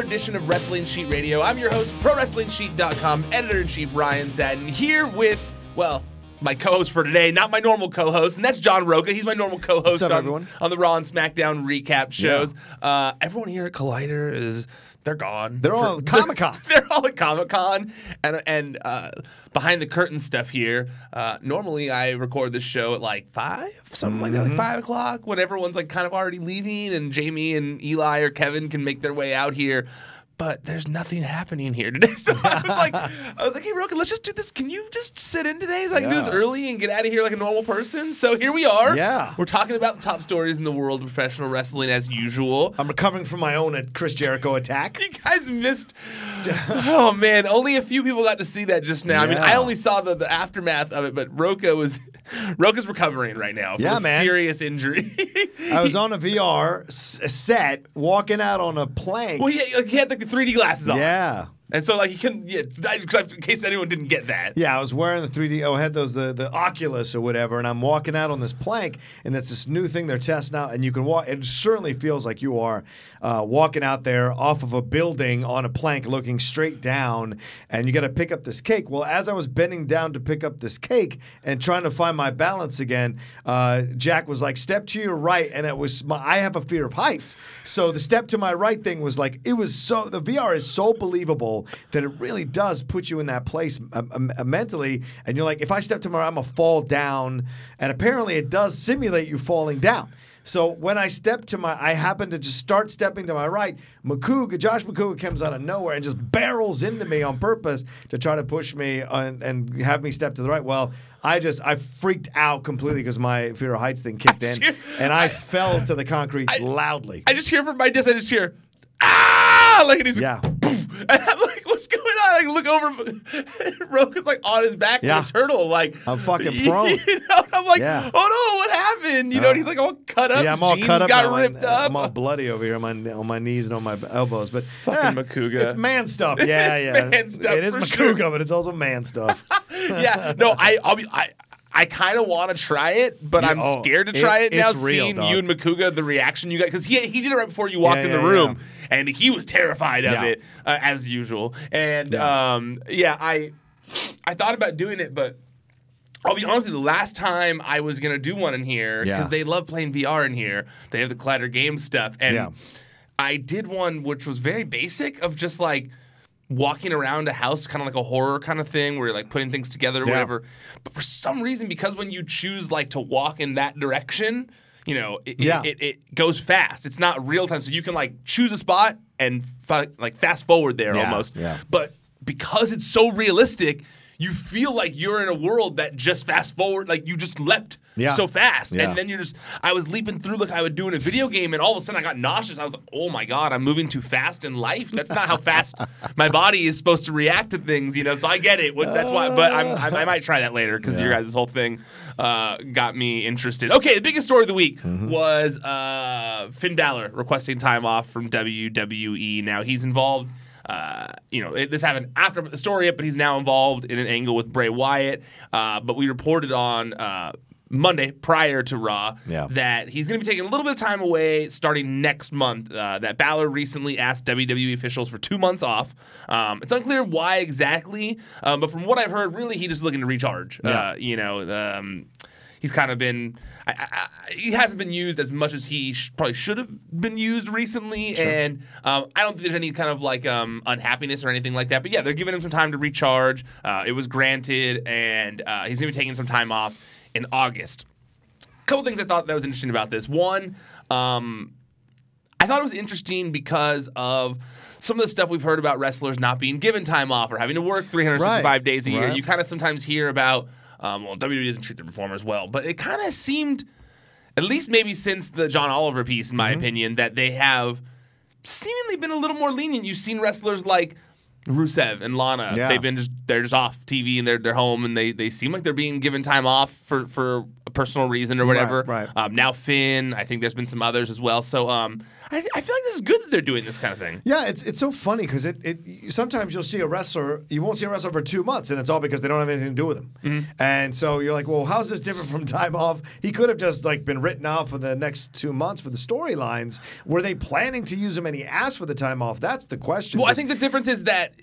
edition of Wrestling Sheet Radio. I'm your host, ProWrestlingSheet.com, Editor-in-Chief Ryan Satin, here with, well, my co-host for today, not my normal co-host, and that's John Rocha. He's my normal co-host on the Raw and Smackdown recap shows. Yeah. Everyone here at Collider they're gone. They're all at Comic-Con. They're all at Comic-Con. And behind the curtain stuff here, normally I record this show at like 5, something like that, like 5 o'clock, when everyone's like kind of already leaving and Jamie and Eli or Kevin can make their way out here. But there's nothing happening here today. So I was like, hey, Rocha, let's just do this. Can you just sit in today so I can do this early and get out of here like a normal person? So here we are. Yeah. We're talking about the top stories in the world of professional wrestling as usual. I'm recovering from my own Chris Jericho attack. You guys missed. Oh, man. Only a few people got to see that just now. Yeah. I mean, I only saw the aftermath of it, but Rocha's recovering right now from a serious injury. I was on a VR set, walking out on a plank. Well, he had the 3D glasses on. Yeah. And so, like, he couldn't, in case anyone didn't get that. Yeah, I was wearing the 3D, I had those, the Oculus or whatever, and I'm walking out on this plank, and it's this new thing they're testing out, and you can walk, it certainly feels like you are walking out there off of a building on a plank looking straight down, and you got to pick up this cake. Well, as I was bending down to pick up this cake and trying to find my balance again, Jack was like, step to your right, and it was, I have a fear of heights, so the step to my right thing was like, it was so, the VR is so believable that it really does put you in that place mentally, and you're like, if I step to my right, I'm going to fall down, and apparently it does simulate you falling down. So when I step to I happen to just start stepping to my right, Josh McCouga comes out of nowhere and just barrels into me on purpose to try to push me and have me step to the right. Well, I freaked out completely because my fear of heights thing kicked in, and I fell to the concrete loudly. I just hear from my distance, I just hear, ah! Like, and he's poof. And I'm like, what's going on? I look over, Rocha's like on his back like a turtle. Like, I'm fucking prone. You know? And I'm like, oh no, what happened? You know, and he's like all cut up. Yeah, I'm all cut up. Got ripped up. I'm all bloody over here on my knees and on my elbows. But fucking McCouga. It's man stuff. Yeah, it's man stuff. It is McCouga, but it's also man stuff. Yeah, no, I kind of want to try it, but I'm scared to try it now. Seeing you and McCouga, the reaction you got, because he did it right before you walked in the room, and he was terrified of it as usual. And I thought about doing it, but I'll be honest with you, the last time I was gonna do one in here, because they love playing VR in here, they have the Collider game stuff, and I did one which was very basic of just like walking around a house, kind of like a horror kind of thing where you're like putting things together or whatever. But for some reason, because when you choose like to walk in that direction, you know, it goes fast. It's not real time. So you can like choose a spot and like fast forward there almost. Yeah. But because it's so realistic, you feel like you're in a world that just fast forward, like you just leapt so fast. And then I was leaping through like I would do in a video game, and all of a sudden I got nauseous. I was like, oh my God, I'm moving too fast in life. That's not how fast my body is supposed to react to things, you know? So I get it. That's why, but I might try that later because your guys' whole thing got me interested. Okay, the biggest story of the week was Finn Balor requesting time off from WWE. Now he's involved. This happened after the story up, but he's now involved in an angle with Bray Wyatt. But we reported on Monday prior to Raw that he's going to be taking a little bit of time away starting next month. That Balor recently asked WWE officials for 2 months off. It's unclear why exactly, but from what I've heard, really he just looking to recharge. He's kind of been he hasn't been used as much as he probably should have been used recently, and I don't think there's any kind of like unhappiness or anything like that. But yeah, they're giving him some time to recharge. It was granted, and he's going to be taking some time off in August. A couple things I thought that was interesting about this. One, I thought it was interesting because of some of the stuff we've heard about wrestlers not being given time off or having to work 365 days a year. You kind of sometimes hear about WWE doesn't treat their performers well, but it kind of seemed, at least maybe since the John Oliver piece, in my opinion, that they have seemingly been a little more lenient. You've seen wrestlers like Rusev and Lana. They're just off TV and they're home, and they seem like they're being given time off for a personal reason or whatever. Now Finn, I think there's been some others as well. So I feel like this is good that they're doing this kind of thing. Yeah, it's so funny because it sometimes you'll see a wrestler, you won't see a wrestler for 2 months, and it's all because they don't have anything to do with him. Mm-hmm. And so you're like, well, how's this different from time off? He could have just like been written off for the next 2 months for the storylines. Were they planning to use him and he asked for the time off? That's the question. Well, I think the difference is that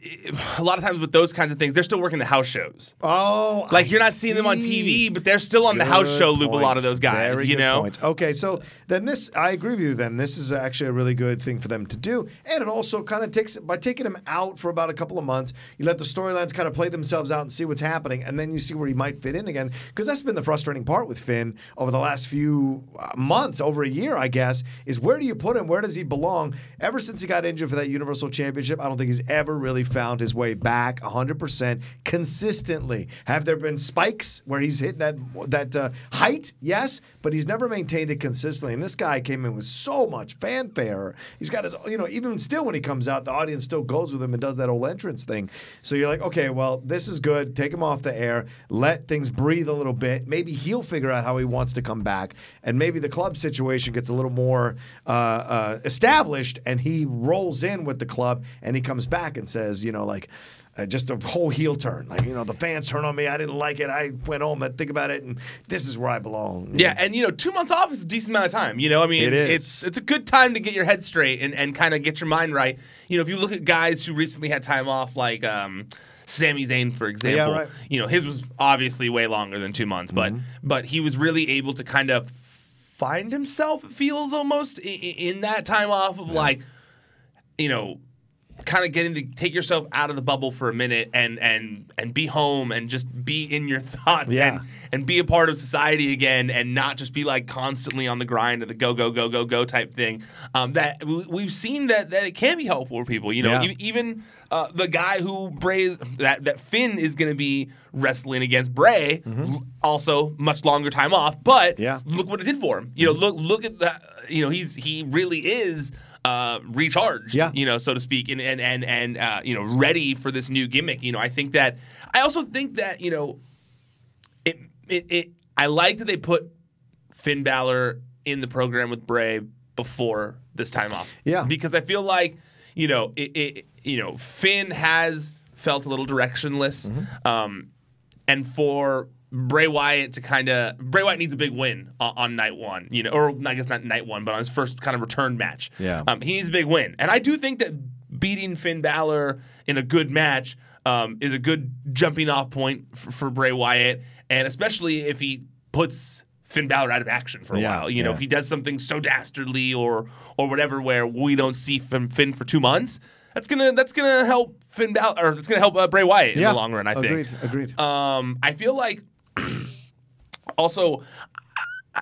a lot of times with those kinds of things, they're still working the house shows. Oh, like you're not seeing them on TV, but they're still on the house show loop. A lot of those guys, Very you good know. Points. Okay, so then I agree with you. Then this is actually a really good thing for them to do, and it also kind of takes by taking him out for about a couple of months. You let the storylines kind of play themselves out and see what's happening, and then you see where he might fit in again. Because that's been the frustrating part with Finn over the last few months, over a year, I guess, is where do you put him? Where does he belong? Ever since he got injured for that Universal Championship, I don't think he's ever really found his way back 100% consistently. Have there been spikes where he's hit that height? Yes, but he's never maintained it consistently. And this guy came in with so much fanfare. He's got his, even still when he comes out, the audience still goes with him and does that whole entrance thing. So you're like, okay, well, this is good. Take him off the air. Let things breathe a little bit. Maybe he'll figure out how he wants to come back. And maybe the club situation gets a little more established and he rolls in with the club and he comes back and says, just a whole heel turn. Like, the fans turn on me. I didn't like it. I went home and think about it, and this is where I belong. Yeah, and, 2 months off is a decent amount of time. It is. It's a good time to get your head straight and kind of get your mind right. If you look at guys who recently had time off, like Sami Zayn, for example, yeah, right. His was obviously way longer than 2 months, but he was really able to kind of find himself, it feels almost, in that time off of kind of getting to take yourself out of the bubble for a minute and be home and just be in your thoughts and be a part of society again and not just be like constantly on the grind of the go type thing. That we've seen that it can be helpful for people. Even the guy who that Finn is going to be wrestling against Bray, also much longer time off, but look what it did for him. Look at that. He really is recharged, so to speak, and ready for this new gimmick. I also think that I like that they put Finn Balor in the program with Bray before this time off. Yeah, because I feel like Finn has felt a little directionless, and for Bray Wyatt needs a big win on night one, or I guess not night one, but on his first kind of return match. Yeah. He needs a big win. And I do think that beating Finn Balor in a good match is a good jumping off point for Bray Wyatt, and especially if he puts Finn Balor out of action for a while. If he does something so dastardly or whatever where we don't see Finn for 2 months, that's gonna help Finn Balor, or it's gonna help Bray Wyatt in the long run, I think. Agreed. I feel like also,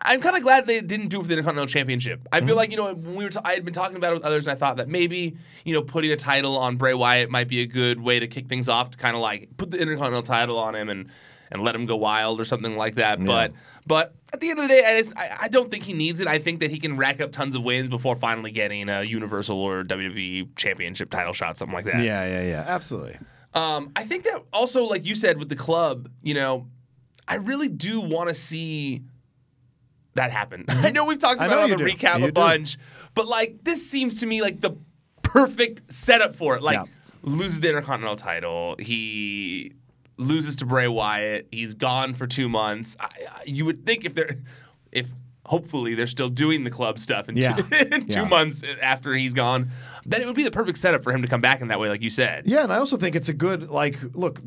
I'm kind of glad they didn't do it for the Intercontinental Championship. I feel like, when I had been talking about it with others, and I thought that maybe, putting a title on Bray Wyatt might be a good way to kick things off, to kind of like put the Intercontinental title on him and let him go wild or something like that. Yeah. But at the end of the day, I don't think he needs it. I think that he can rack up tons of wins before finally getting a Universal or WWE Championship title shot, something like that. Yeah, absolutely. I think that also, like you said, with the club, I really do want to see that happen. I know we've talked about it on the recap a bunch, but this seems to me like the perfect setup for it. Loses the Intercontinental title, he loses to Bray Wyatt, he's gone for 2 months. You would think if hopefully they're still doing the club stuff in 2 months after he's gone, then it would be the perfect setup for him to come back in that way, like you said. Yeah, and I also think it's a good, look,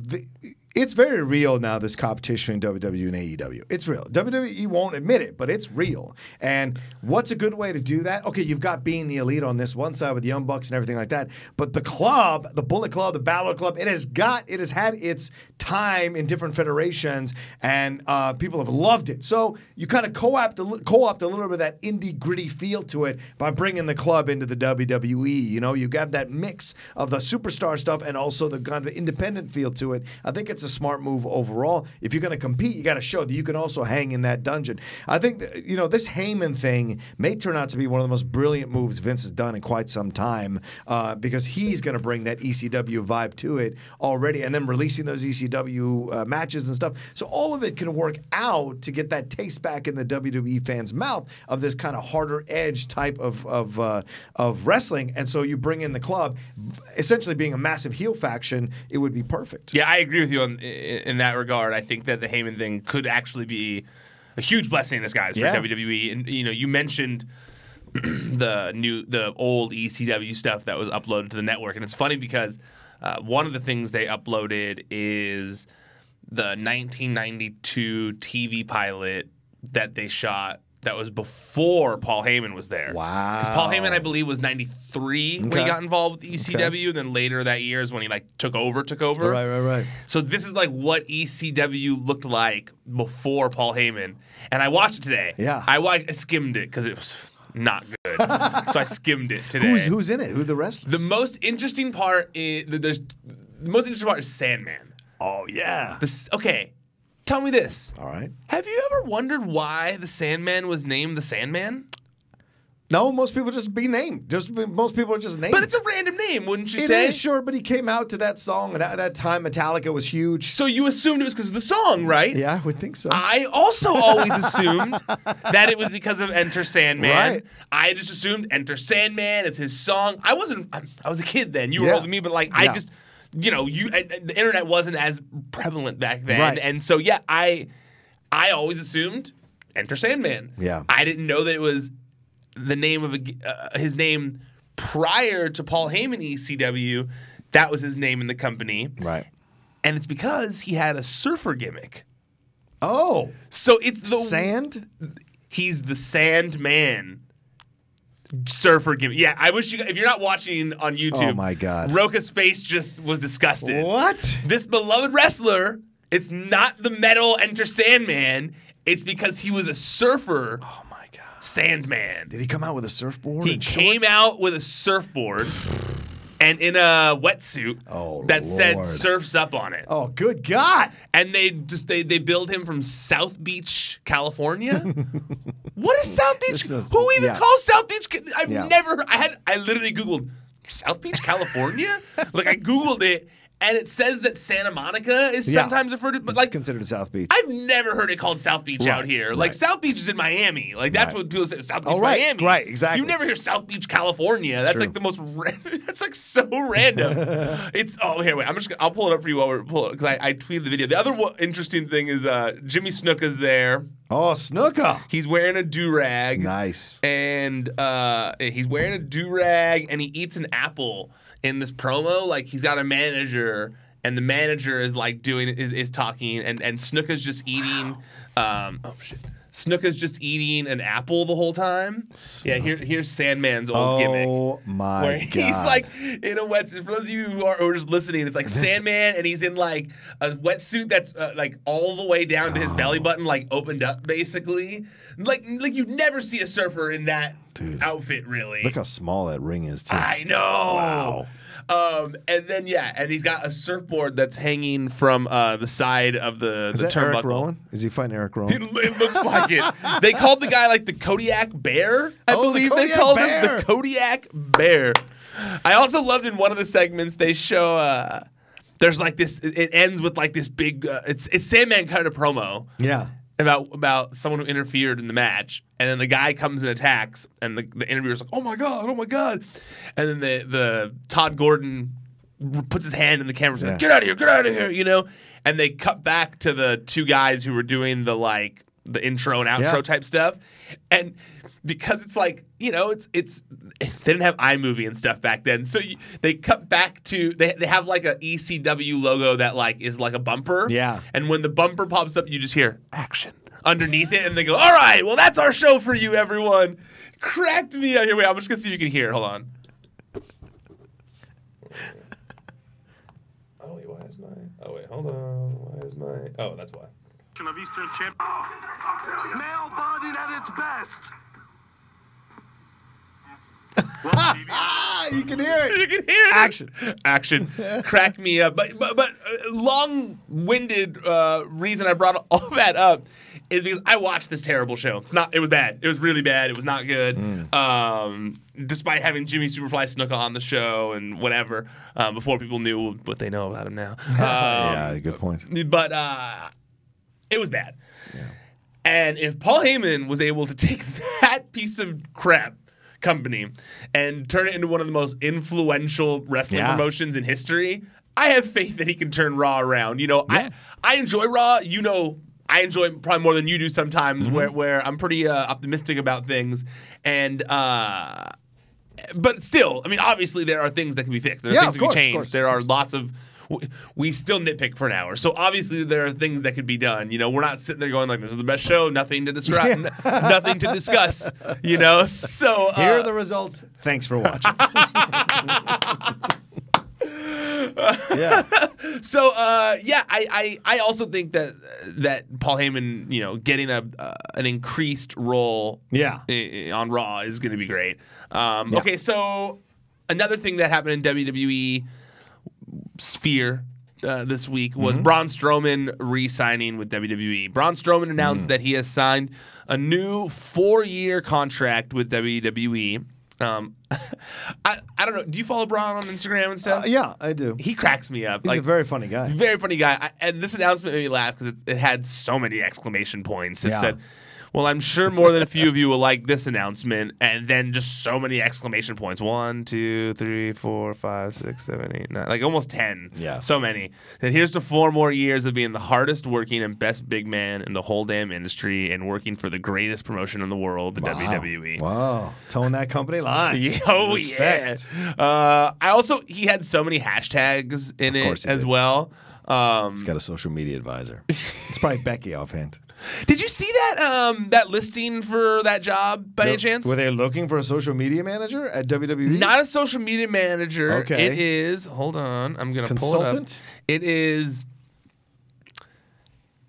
it's very real now, this competition in WWE and AEW. It's real. WWE won't admit it, but it's real. And what's a good way to do that? Okay, you've got Being the Elite on this one side with the Young Bucks and everything like that. But the club, the Bullet Club, the Balor Club, it has had its time in different federations, and people have loved it. So you kind of co-opt a little bit of that indie gritty feel to it by bringing the club into the WWE. You have that mix of the superstar stuff and also the kind of independent feel to it. I think it's it's a smart move overall. If you're going to compete, you got to show that you can also hang in that dungeon. I think this Heyman thing may turn out to be one of the most brilliant moves Vince has done in quite some time, because he's going to bring that ECW vibe to it already, and then releasing those ECW matches and stuff. So all of it can work out to get that taste back in the WWE fans' mouth of this kind of harder edge type of wrestling. And so you bring in the club, essentially being a massive heel faction, it would be perfect. Yeah, I agree with you in that regard. I think that the Heyman thing could actually be a huge blessing in disguise for WWE. And you mentioned the old ECW stuff that was uploaded to the network, and it's funny because one of the things they uploaded is the 1992 TV pilot that they shot. That was before Paul Heyman was there. Wow. Because Paul Heyman, I believe, was 93 when he got involved with ECW. And then later that year is when he took over. Right. So this is what ECW looked like before Paul Heyman. And I watched it today. Yeah. I skimmed it because it was not good. So I skimmed it today. Who's in it? Who are the wrestlers? The most interesting part is Sandman. Oh, yeah. Okay. Tell me this. All right. Have you ever wondered why the Sandman was named the Sandman? No, most people just be named. Most people are just named. But it's a random name, wouldn't you say? It is, sure, but he came out to that song, and at that time, Metallica was huge. So you assumed it was because of the song, right? Yeah, I would think so. I also always assumed that it was because of Enter Sandman. Right. I just assumed Enter Sandman, it's his song. I was a kid then. You were older than me, but I just... the internet wasn't as prevalent back then. Right. And so, I always assumed Enter Sandman. Yeah. I didn't know that it was the name of his name prior to Paul Heyman ECW. That was his name in the company. Right. And it's because he had a surfer gimmick. Oh. So it's the... Sand? He's the Sandman. Surfer gimmick. Yeah, I wish if you're not watching on YouTube, oh my God, Rocha's face just was disgusted. What? This beloved wrestler, it's not the metal Enter Sandman, it's because he was a surfer. Oh my God. Sandman. Did he come out with a surfboard? He came out with a surfboard and in a wetsuit that said Surf's Up on it. Oh, good God. And they billed him from South Beach, California. What is South Beach? Who even calls South Beach? I've never. I literally Googled South Beach, California. I Googled it, and it says that Santa Monica is sometimes referred to, but it's considered South Beach. I've never heard it called South Beach out here. South Beach is in Miami. That's what people say. South Beach, Miami. Right, exactly. You never hear South Beach, California. That's the most. That's so random. It's here. Wait, I'll pull it up for you while we're pulling it because I tweeted the video. The other interesting thing is Jimmy Snuka's there. Oh, Snuka. He's wearing a do-rag. Nice. And he's wearing a do-rag, and he eats an apple in this promo. He's got a manager, and the manager is is talking, and Snuka's just eating. Snuka's just eating an apple the whole time. Yeah, here's Sandman's old gimmick. Oh my God. He's in a wetsuit. For those of you who are just listening, it's Sandman, and he's in a wetsuit that's all the way down to his belly button, opened up basically. You never see a surfer in that outfit, really. Look how small that ring is, too. I know. Wow. And then and he's got a surfboard that's hanging from the side of the turnbuckle. Eric Rowan? Is he fighting Eric Rowan? It looks like it. They called the guy the Kodiak Bear. I believe they called him the Kodiak Bear. I also loved in one of the segments they show there's this. It ends with this big. It's Sandman cut a promo. Yeah. About someone who interfered in the match, and then the guy comes and attacks, and the interviewer's like, oh my God, and then the Todd Gordon puts his hand in the camera, like, get out of here, and they cut back to the two guys who were doing the intro and outro type stuff, and because it's it's they didn't have iMovie and stuff back then, so they cut back to they have a ECW logo that is a bumper, and when the bumper pops up, you just hear action underneath it, and they go, all right, well that's our show for you, everyone. Cracked me out. Here, wait, I'm just gonna see if you can hear it. Hold on. Oh wait, why is my? Oh wait, hold on. Why is my? Oh, that's why. Of Eastern Champ. Male bonding at its best. Well, You can hear it. You can hear it. Action. Crack me up. But long-winded reason I brought all that up is because I watched this terrible show. It was bad. It was really bad. It was not good. Despite having Jimmy Superfly Snuka on the show and whatever, before people knew what they know about him now. Yeah, good point. But it was bad. Yeah. And if Paul Heyman was able to take that piece of crap company and turn it into one of the most influential wrestling promotions in history, I have faith that he can turn Raw around. You know, I enjoy Raw. You know, I enjoy it probably more than you do sometimes, where I'm pretty optimistic about things. And but still, I mean, obviously there are things that can be fixed. There are things that can be changed. There are lots of. We still nitpick for an hour. So obviously there are things that could be done. You know, we're not sitting there going like, this is the best show, nothing to describe, nothing to discuss, you know? So here are the results. Thanks for watching. So I also think that Paul Heyman, you know, getting an increased role on Raw is going to be great. Okay, so another thing that happened in WWE sphere this week was Braun Strowman re-signing with WWE. Braun Strowman announced that he has signed a new 4-year contract with WWE. I don't know. Do you follow Braun on Instagram and stuff? Yeah, I do. He cracks me up. He's a very funny guy. Very funny guy. And this announcement made me laugh because it had so many exclamation points. It said, well, I'm sure more than a few of you will like this announcement, and then just so many exclamation points. 1, 2, 3, 4, 5, 6, 7, 8, 9. Like almost 10. Yeah. So many. And here's to 4 more years of being the hardest working and best big man in the whole damn industry and working for the greatest promotion in the world, the WWE. Wow. Towing that company line. Respect. Yeah. He had so many hashtags in it as well. He's got a social media advisor. It's probably Becky offhand. Did you see that listing for that job by any chance? Were they looking for a social media manager at WWE? Not a social media manager. Okay. It is, hold on, I'm going to pull it up. Consultant? It is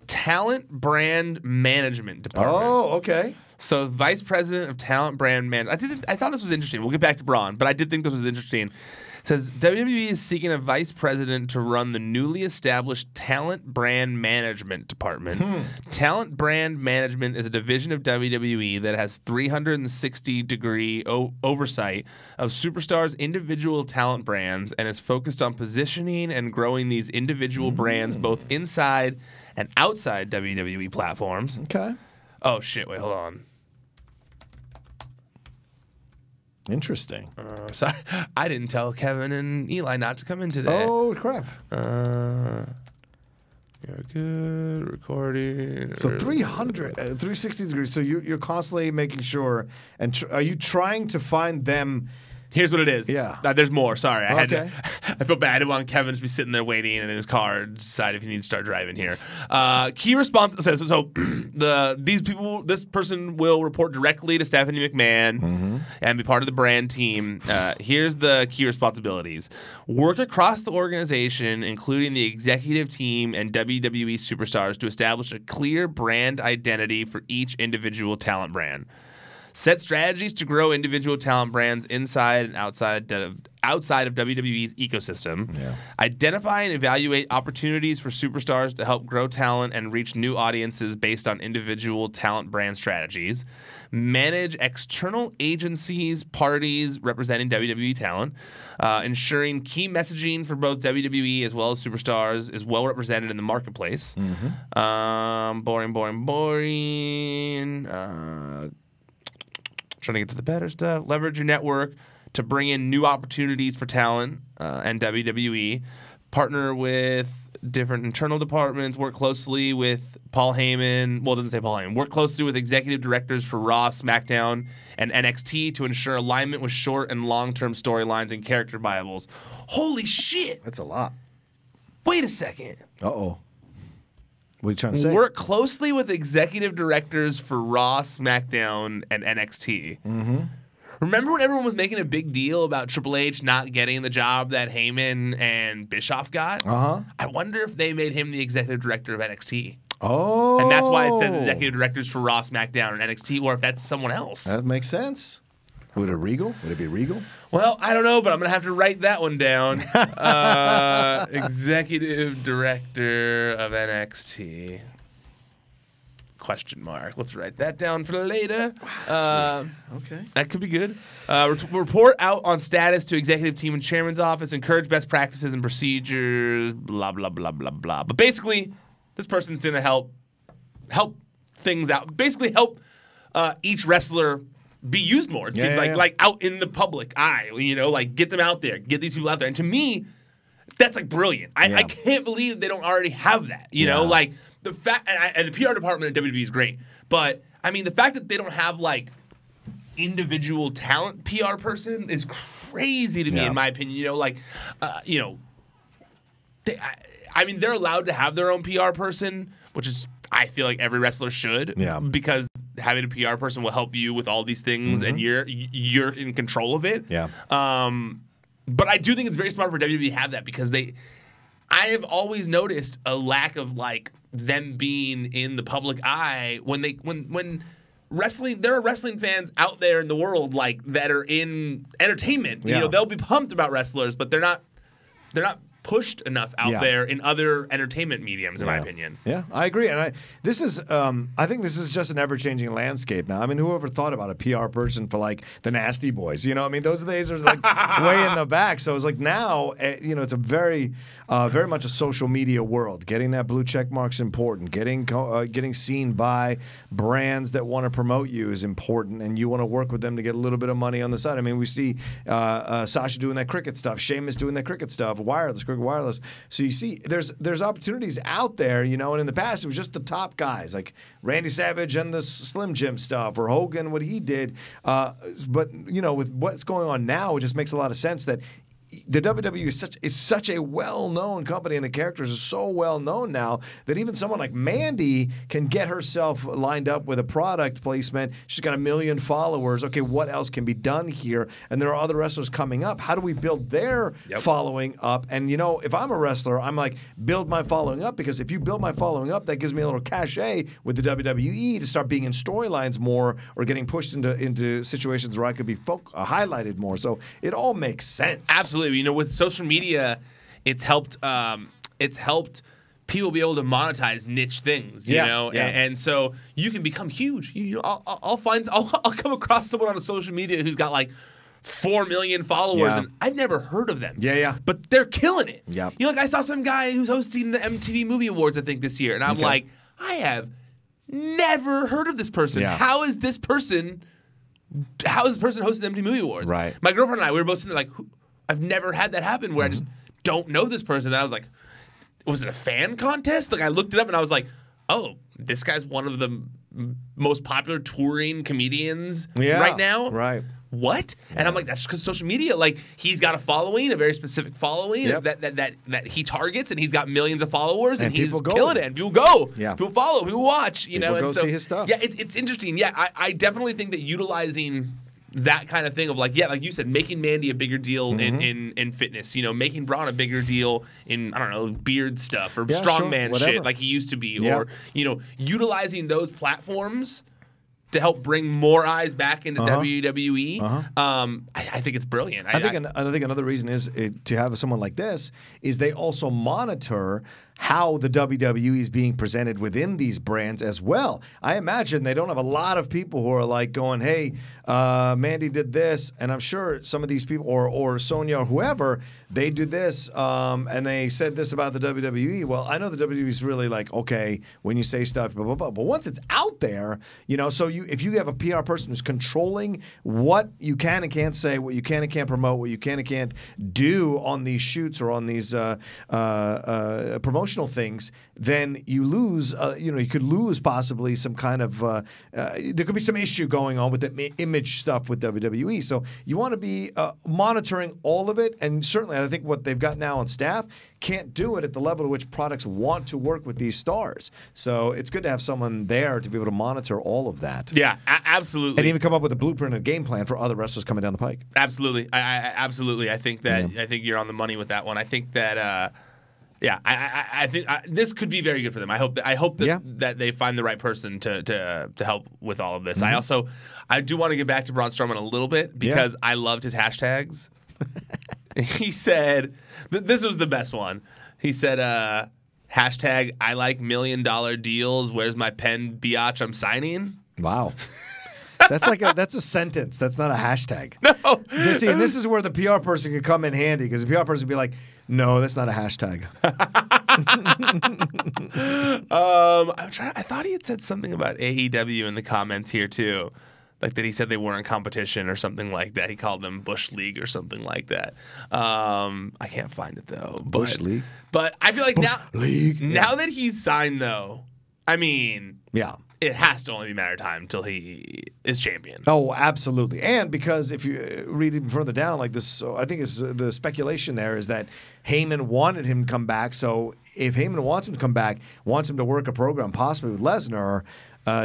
Talent Brand Management Department. Oh, okay. So Vice President of Talent Brand Management. I thought this was interesting. We'll get back to Braun, but I did think this was interesting. It says WWE is seeking a vice president to run the newly established Talent Brand Management Department. Talent Brand Management is a division of WWE that has 360-degree oversight of superstars' individual talent brands and is focused on positioning and growing these individual brands both inside and outside WWE platforms. Okay. Oh, shit. Wait, hold on. Interesting. Sorry, I didn't tell Kevin and Eli not to come in today. Oh, crap. You're good. Recording. So 360 degrees. So you're constantly making sure. And are you trying to find them? Here's what it is. Yeah. There's more. Sorry. I feel bad. I didn't want Kevin to be sitting there waiting in his car to decide if he needs to start driving here. Key response. So this person will report directly to Stephanie McMahon and be part of the brand team. Here's the key responsibilities. Work across the organization, including the executive team and WWE superstars, to establish a clear brand identity for each individual talent brand. Set strategies to grow individual talent brands inside and outside of WWE's ecosystem. Yeah. Identify and evaluate opportunities for superstars to help grow talent and reach new audiences based on individual talent brand strategies. Manage external agencies, parties representing WWE talent, ensuring key messaging for both WWE as well as superstars is well represented in the marketplace. Boring. Trying to get to the better stuff. Leverage your network to bring in new opportunities for talent and WWE. Partner with different internal departments. Work closely with Paul Heyman. Well, it doesn't say Paul Heyman. Work closely with executive directors for Raw, Smackdown, and NXT to ensure alignment with short and long-term storylines and character bibles. Holy shit. That's a lot. Wait a second. Uh-oh. What are you trying to say? Work closely with executive directors for Raw, SmackDown, and NXT. Remember when everyone was making a big deal about Triple H not getting the job that Heyman and Bischoff got? I wonder if they made him the executive director of NXT. Oh. And that's why it says executive directors for Raw, SmackDown, and NXT, or if that's someone else. That makes sense. Would it Regal? Would it be Regal? Well, I don't know, but I'm going to have to write that one down. Executive Director of NXT. Question mark. Let's write that down for later. Okay. That could be good. Report out on status to executive team and chairman's office. Encourage best practices and procedures. Blah, blah, blah, blah, blah. But basically, this person's going to help things out. Basically, help each wrestler be used more. It seems like out in the public eye, like get them out there, get these people out there. And to me, that's like brilliant. I can't believe they don't already have that. You know, like the fact, and the PR department at WWE is great, but I mean, the fact that they don't have like individual talent PR person is crazy to me, in my opinion. They're allowed to have their own PR person, which is, I feel like every wrestler should, because having a PR person will help you with all these things, and you're in control of it. Yeah. But I do think it's very smart for WWE to have that, because I have always noticed a lack of like them being in the public eye when wrestling. There are wrestling fans out there in the world like that are in entertainment. You know, they'll be pumped about wrestlers, but they're not pushed enough out there in other entertainment mediums, in my opinion. Yeah, I agree. And I think this is just an ever-changing landscape now. I mean, whoever thought about a PR person for like the Nasty Boys? You know, I mean, those days are like way in the back. So it's like now, it's a very much a social media world. Getting that blue check mark's important. Getting seen by brands that want to promote you is important, and you want to work with them to get a little bit of money on the side. I mean, we see Sasha doing that cricket stuff, Sheamus doing that cricket stuff, wireless. So you see, there's opportunities out there, and in the past it was just the top guys like Randy Savage and the Slim Jim stuff, or Hogan, what he did. But with what's going on now, it just makes a lot of sense that the WWE is such a well-known company, and the characters are so well-known now that even someone like Mandy can get herself lined up with a product placement. She's got 1 million followers. Okay, what else can be done here? And there are other wrestlers coming up. How do we build their following up? And, if I'm a wrestler, I'm like, build my following up, because if you build my following up, that gives me a little cachet with the WWE to start being in storylines more, or getting pushed into situations where I could be highlighted more. So it all makes sense. Absolutely. With social media, it's helped people be able to monetize niche things, and so you can become huge. I'll come across someone on social media who's got like 4 million followers, and I've never heard of them. But they're killing it. Like I saw some guy who's hosting the MTV Movie Awards, I think, this year, and I'm like, I have never heard of this person. How is this person hosting the MTV Movie Awards? Right. My girlfriend and I, we were both sitting there like, I've never had that happen where I just don't know this person. And I was like, was it a fan contest? Like I looked it up and I was like, oh, this guy's one of the most popular touring comedians right now. Right. What? Yeah. And I'm like, that's because social media. Like he's got a following, a very specific following that he targets, and he's got millions of followers, and he's killing it. And people go, people follow, people watch. People go see his stuff. Yeah, it's interesting. Yeah, I definitely think that utilizing that kind of thing of like you said, making Mandy a bigger deal in fitness, making Braun a bigger deal in, I don't know, beard stuff or strongman shit like he used to be, or, utilizing those platforms to help bring more eyes back into WWE. I think it's brilliant. I think another reason is to have someone like this is they also monitor how the WWE is being presented within these brands as well. I imagine they don't have a lot of people who are like going, hey, Mandy did this, and I'm sure some of these people, or Sonya or whoever, they do this, and they said this about the WWE. Well, I know the WWE is really like, okay, when you say stuff, blah, blah, blah. But once it's out there, so if you have a PR person who's controlling what you can and can't say, what you can and can't promote, what you can and can't do on these shoots or on these promotional things, then you lose. You could lose possibly some kind of. There could be some issue going on with the image stuff with WWE. So you want to be monitoring all of it, and certainly I think what they've got now on staff can't do it at the level at which products want to work with these stars. So it's good to have someone there to be able to monitor all of that. Yeah, absolutely. And even come up with a blueprint and a game plan for other wrestlers coming down the pike. Absolutely. I absolutely. I think that I think you're on the money with that one. I think that Yeah, I think this could be very good for them. I hope that they find the right person to help with all of this. Mm-hmm. I do want to get back to Braun Strowman a little bit because I loved his hashtags. He said, this was the best one. He said, hashtag I like $1 million deals. Where's my pen, biatch? I'm signing. Wow. That's a sentence. That's not a hashtag. No. This is where the PR person could come in handy because the PR person would be like, no, that's not a hashtag. I thought he had said something about AEW in the comments here too. Like that he said they weren't in competition or something like that. He called them Bush League or something like that. I can't find it though. Bush League? But I feel like League. Now that he's signed though, I mean, yeah, it has to only be a matter of time until he is champion. Oh, absolutely. And because if you read even further down, like this, so I think the speculation there is that Heyman wanted him to come back. So if Heyman wants him to come back, wants him to work a program possibly with Lesnar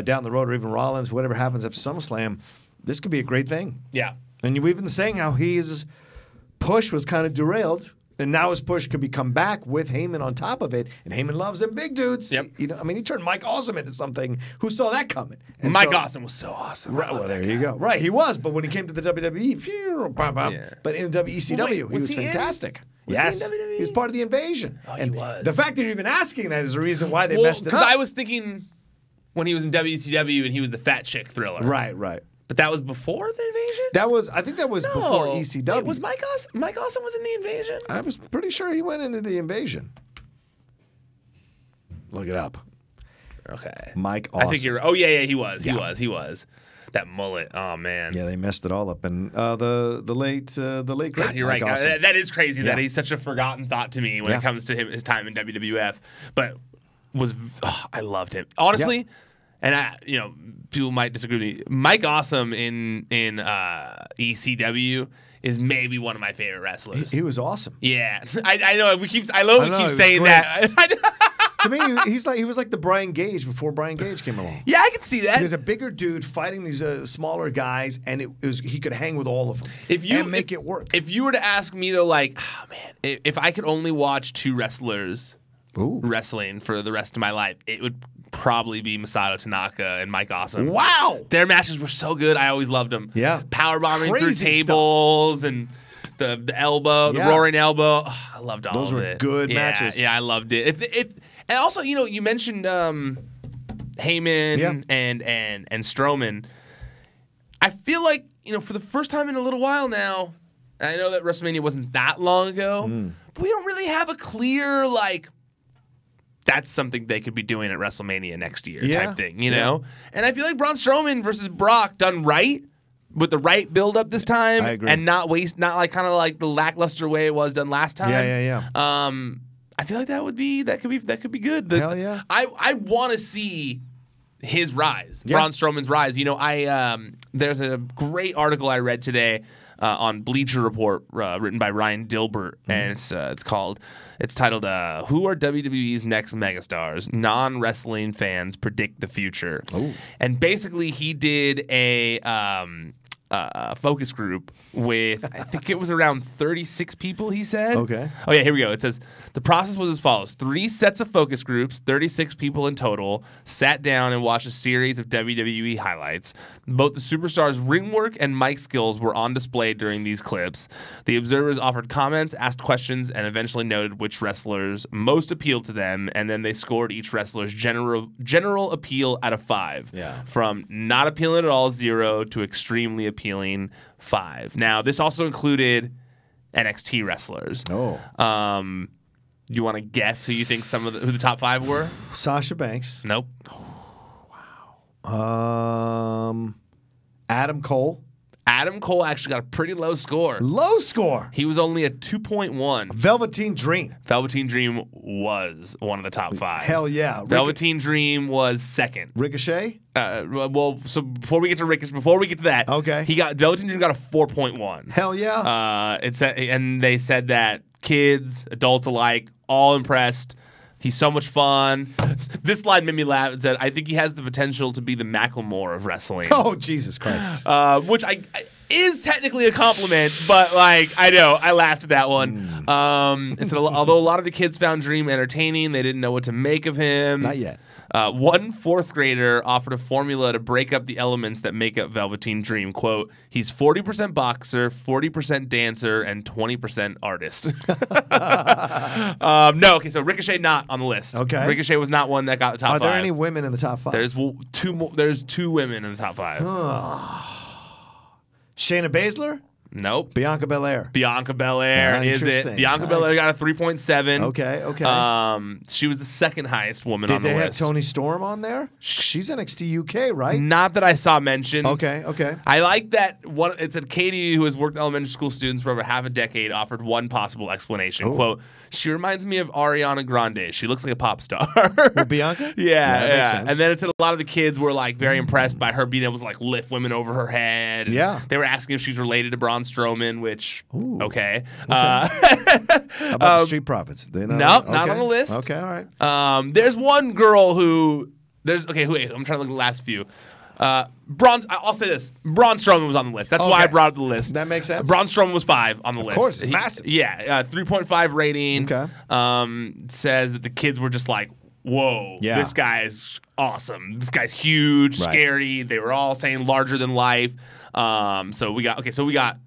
down the road or even Rollins, whatever happens after SummerSlam, this could be a great thing. Yeah. And we've been saying how his push was kind of derailed. And now his push could come back with Heyman on top of it, and Heyman loves them big dudes. Yep. You know, I mean, he turned Mike Awesome into something. Who saw that coming? And Mike Awesome was so awesome. Right, well, there you go. Right, he was, but when he came to the WWE, but in the WCW, he was fantastic. Yes, he was part of the Invasion. Oh, and he was. The fact that you're even asking that is the reason why they messed it up. Because I was thinking when he was in WCW and he was the fat chick Thriller. Right. But that was before the Invasion? I think that was before ECW. Wait, was Mike Awesome was in the Invasion? I was pretty sure he went into the Invasion. Look it up. Okay. Mike Awesome. I think you're right. Oh, yeah, he was. He was. That mullet. Oh, man. Yeah, they messed it all up. And the late great God, you're Mike right. Awesome. That is crazy that he's such a forgotten thought to me when it comes to his time in WWF. But I loved him. Honestly, and people might disagree with me. Mike Awesome in ECW is maybe one of my favorite wrestlers. He was awesome. Yeah, I know. We keep saying that. To me, he was like the Brian Gage before Brian Gage came along. Yeah, I can see that. He was a bigger dude fighting these smaller guys, and he could hang with all of them and make it work. If you were to ask me though, like, oh man, if I could only watch two wrestlers wrestling for the rest of my life, it would probably be Masato Tanaka and Mike Awesome. Wow, their matches were so good. I always loved them. Yeah, power bombing through tables and the elbow, the roaring elbow. Oh, I loved all of it. Those were good matches. Yeah, I loved it. And also, you mentioned Heyman and Strowman. I feel like, for the first time in a little while now, I know that WrestleMania wasn't that long ago, but we don't really have a clear, that's something they could be doing at WrestleMania next year type thing, you know? And I feel like Braun Strowman versus Brock done right, with the right build-up this time, I agree. and not kind of like the lackluster way it was done last time. Yeah. I feel like that could be good. Hell yeah. I want to see his rise, Braun Strowman's rise. There's a great article I read today on Bleacher Report, written by Ryan Dilbert, and it's titled "Who are WWE's next megastars? Non-wrestling fans predict the future." Ooh. And basically, he did a focus group with, I think it was around 36 people, he said. Okay. Oh, yeah, here we go. It says, the process was as follows. 3 sets of focus groups, 36 people in total, sat down and watched a series of WWE highlights. Both the superstars' ring work and mic skills were on display during these clips. The observers offered comments, asked questions, and eventually noted which wrestlers most appealed to them, and then they scored each wrestler's general appeal out of 5. Yeah. From not appealing at all, 0, to extremely appealing, 5. Now, this also included NXT wrestlers. Oh. You want to guess who you think who the top 5 were? Sasha Banks. Nope. Adam Cole. Adam Cole actually got a pretty low score. Low score. He was only a 2.1. Velveteen Dream. Velveteen Dream was one of the top 5. Hell yeah. Velveteen Dream was second. Ricochet? So before we get to that, okay. Velveteen Dream got a 4.1. Hell yeah. And they said that kids, adults alike, all impressed. He's so much fun. This slide made me laugh. It said, I think he has the potential to be the Macklemore of wrestling. Oh, Jesus Christ. Which is technically a compliment, but like I know I laughed at that one. It said, although a lot of the kids found Dream entertaining, they didn't know what to make of him. Not yet. One fourth grader offered a formula to break up the elements that make up Velveteen Dream. Quote, he's 40% boxer, 40% dancer, and 20% artist. No, okay, so Ricochet not on the list. Okay. Ricochet was not one that got the top 5. Are there any women in the top 5? There's two women in the top 5. Shayna Baszler? Nope. Bianca Belair. Bianca Belair is it. Bianca Belair got a 3.7. Okay. She was the second highest woman on the Did list. they have Toni Storm on there? She's NXT UK, right? Not that I saw mentioned. Okay. I like that one. It said Katie, who has worked elementary school students for over half a decade, offered one possible explanation. Ooh. Quote, she reminds me of Ariana Grande. She looks like a pop star. Well, Bianca? Yeah, that makes sense. And then it said a lot of the kids were like very impressed by her being able to like lift women over her head. And yeah. They were asking if she's related to Braun Strowman, which, okay. How about the Street Profits? They know? No, not on the list. Okay, all right. There's one girl who, wait, I'm trying to look at the last few. I'll say this. Braun Strowman was on the list. That's why I brought it to the list. That makes sense. Braun Strowman was 5 on the list. Of course, massive. Yeah, 3.5 rating. Okay. Says that the kids were just like, whoa, yeah. This guy is awesome. This guy's huge, scary. They were all saying larger than life. So we got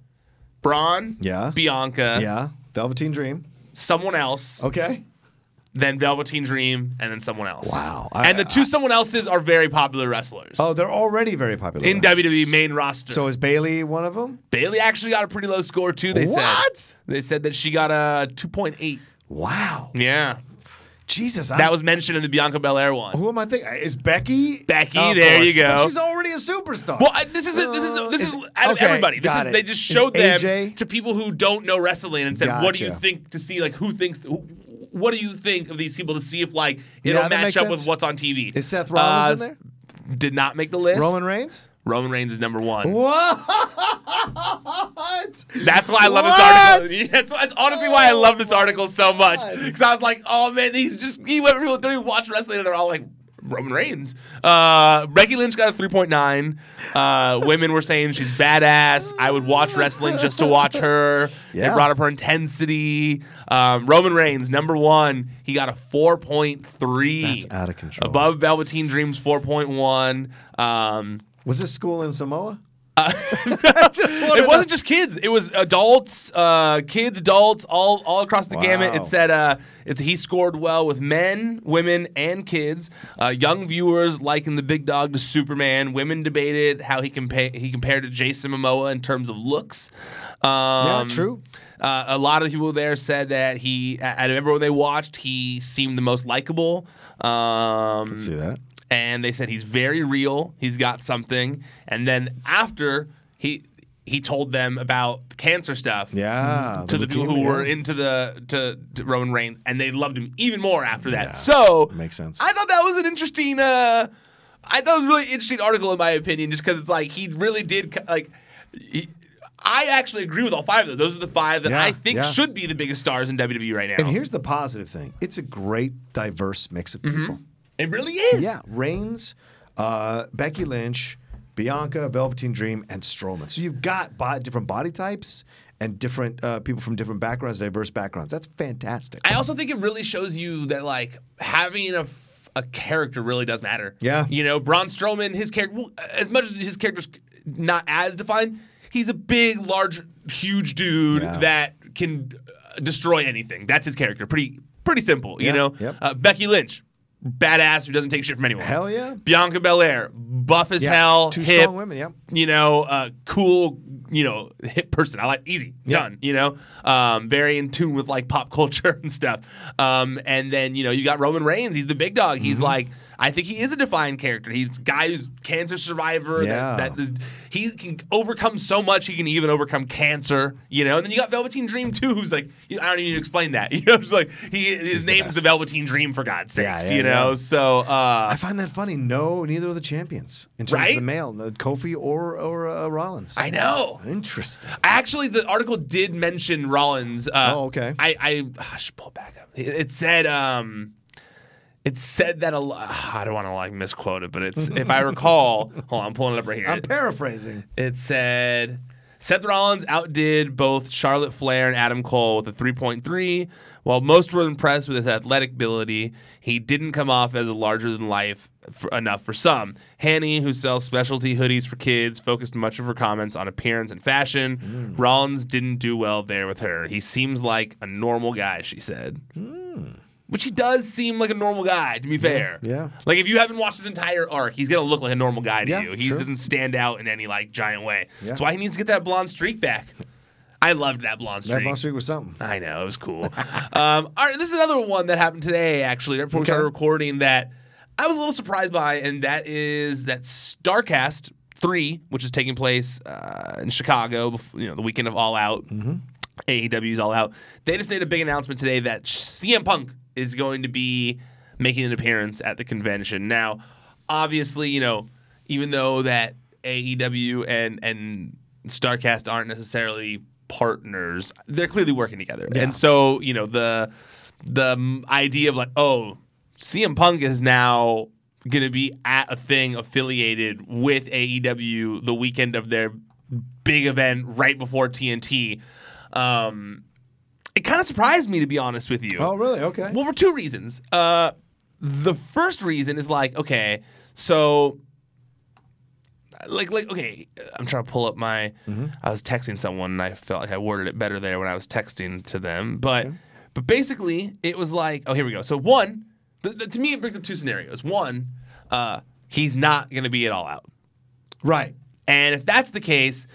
Braun, Bianca, Velveteen Dream, someone else. Okay. Then Velveteen Dream, and then someone else. Wow. And the two someone else's are very popular wrestlers. Oh, they're already very popular. In WWE main roster. So is Bayley one of them? Bayley actually got a pretty low score, too, they said. What? They said that she got a 2.8. Wow. Yeah. Jesus. That was mentioned in the Bianca Belair one. Who am I thinking? Is Becky? Becky, Of there course. you go. But she's already a superstar. Well, this is out of everybody. They just showed them AJ? to people who don't know wrestling and said, what do you Gotcha. think, to see like who thinks what do you think of these people to see if like it'll that match makes up sense. with what's on TV? Is Seth Rollins in there? Did not make the list. Roman Reigns? Roman Reigns is number 1. What? That's why I love this article. That's honestly why I love this article so much. Because I was like, oh man, people don't even watch wrestling and they're all like, Roman Reigns. Becky Lynch got a 3.9. Women were saying she's badass. I would watch wrestling just to watch her. Yeah. They brought up her intensity. Roman Reigns, number 1. He got a 4.3. That's out of control. Above Velveteen Dream's 4.1. Was this school in Samoa? It wasn't just kids. It was adults, kids, adults, all across the gamut. It said he scored well with men, women, and kids. Young viewers liking the big dog to Superman. Women debated how he compared to Jason Momoa in terms of looks. Yeah, true. A lot of the people there said that out of everyone they watched, he seemed the most likable. Can see that. And they said he's very real. He's got something. And then after he told them about the cancer stuff. Yeah. To the people who were into to Roman Reigns, and they loved him even more after that. Yeah, so makes sense. I thought that was an interesting. I thought it was a really interesting article in my opinion, just because it's like he really did like. I actually agree with all 5 of those. Those are the 5 that I think should be the biggest stars in WWE right now. And here's the positive thing: it's a great, diverse mix of people. It really is. Yeah, Reigns, Becky Lynch, Bianca, Velveteen Dream, and Strowman. So you've got different body types and different people from different backgrounds, diverse backgrounds. That's fantastic. I also think it really shows you that like having a character really does matter. Yeah. You know, Braun Strowman, his character, as much as his character's not as defined, he's a big, large, huge dude that can destroy anything. That's his character. Pretty simple, you know? Yep. Becky Lynch, badass who doesn't take shit from anyone. Hell yeah. Bianca Belair, buff as hell, 2 hip, strong women, yep. You know, cool, you know, hip person. I like easy, done, you know, very in tune with like pop culture and stuff. And then, you know, you got Roman Reigns. He's the big dog. He's like, I think he is a defined character. He's a guy who's cancer survivor. He can overcome so much. He can even overcome cancer, you know. And then you got Velveteen Dream too, who's like, I don't even need to explain that. You know, just like his name is the Velveteen Dream for God's sakes, you know. So I find that funny. No, neither are the champions in terms of the male, Kofi or Rollins. I know. Interesting. Actually, the article did mention Rollins. Okay. I should pull it back up. It said. It said that I don't want to like misquote it, but it's if I recall. Hold on, I'm pulling it up right here. I'm paraphrasing. It said Seth Rollins outdid both Charlotte Flair and Adam Cole with a 3.3. While most were impressed with his athletic ability, he didn't come off as a larger-than-life enough for some. Hanny, who sells specialty hoodies for kids, focused much of her comments on appearance and fashion. Rollins didn't do well there with her. He seems like a normal guy, she said. Which he does seem like a normal guy, to be fair. Yeah. Like, if you haven't watched his entire arc, he's going to look like a normal guy to you. He sure. doesn't stand out in any, like, giant way. Yeah. That's why he needs to get that blonde streak back. I loved that blonde streak. That blonde streak was something. I know. It was cool. All right, this is another one that happened today, actually, right before we started recording, that I was a little surprised by, and that is that Starrcast III, which is taking place in Chicago, the weekend of All Out, AEW's All Out. They just made a big announcement today that CM Punk is going to be making an appearance at the convention. Now, obviously, even though that AEW and Starrcast aren't necessarily partners, they're clearly working together. Yeah. And so, the idea of like, oh, CM Punk is now going to be at a thing affiliated with AEW the weekend of their big event right before TNT. It kind of surprised me, to be honest with you. Oh, really? Okay. Well, for two reasons. The first reason is like, okay, so okay, I'm trying to pull up my. I was texting someone and I felt like I worded it better there when I was texting to them, but basically it was like, oh, here we go. So one, to me, it brings up two scenarios. One, he's not going to be at All Out, right? And if that's the case,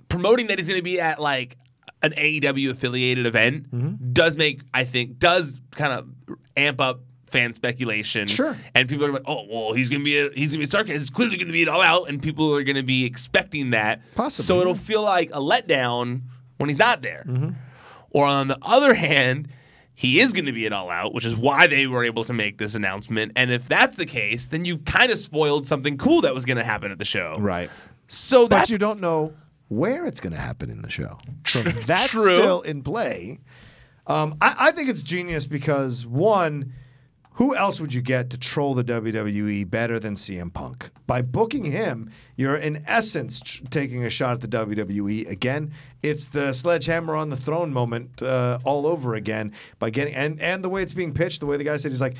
promoting that he's going to be at like an AEW affiliated event does kind of amp up fan speculation. Sure. And people are like, oh, well, he's gonna be Starrcast. He's clearly gonna be at All Out, and people are gonna be expecting that. Possibly. So it'll feel like a letdown when he's not there. Or on the other hand, he is gonna be at All Out, which is why they were able to make this announcement. And if that's the case, then you've kind of spoiled something cool that was gonna happen at the show. Right. So but you don't know where it's going to happen in the show. So that's True. Still in play. I think it's genius because, one, who else would you get to troll the WWE better than CM Punk? By booking him, you're in essence taking a shot at the WWE again. It's the sledgehammer on the throne moment all over again by getting and the way it's being pitched, the way the guy said, he's like,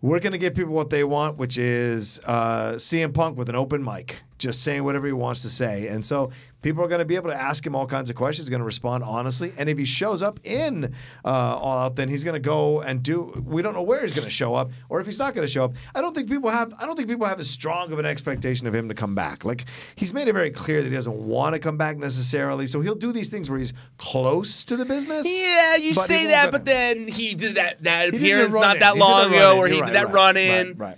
we're going to give people what they want, which is CM Punk with an open mic, just saying whatever he wants to say. And so people are going to be able to ask him all kinds of questions. He's going to respond honestly. And if he shows up in All Out, then he's going to go and do. We don't know where he's going to show up, or if he's not going to show up. I don't think people have as strong of an expectation of him to come back. Like, he's made it very clear that he doesn't want to come back necessarily. So he'll do these things where he's close to the business. Yeah, you say that, but then he did that appearance not that long ago, where he did that run in. Right.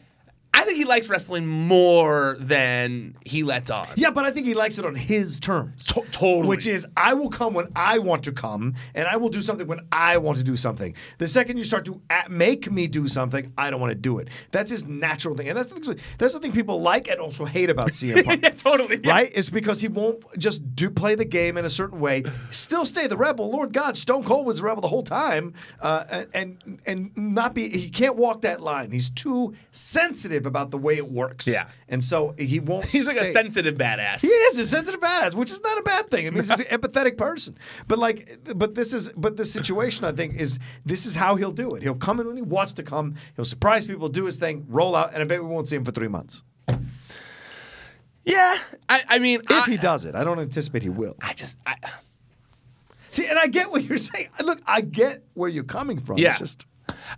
I think he likes wrestling more than he lets on. Yeah, but I think he likes it on his terms. Totally. Which is, I will come when I want to come, and I will do something when I want to do something. The second you start to make me do something, I don't want to do it. That's his natural thing. And that's the thing people like and also hate about CM Punk. Yeah, totally. Yeah. Right? It's because he won't just play the game in a certain way, still stay the rebel. Lord God, Stone Cold was the rebel the whole time, and not be, he can't walk that line. He's too sensitive about the way it works. Yeah. And so he won't He's like a sensitive badass. He is a sensitive badass, which is not a bad thing. It means he's an empathetic person. But this situation, I think, this is how he'll do it. He'll come in when he wants to come. He'll surprise people, do his thing, roll out, and I bet we won't see him for 3 months. Yeah. I mean, if he does it, I don't anticipate he will. See, and I get what you're saying. Look, I get where you're coming from. Yeah. It's just,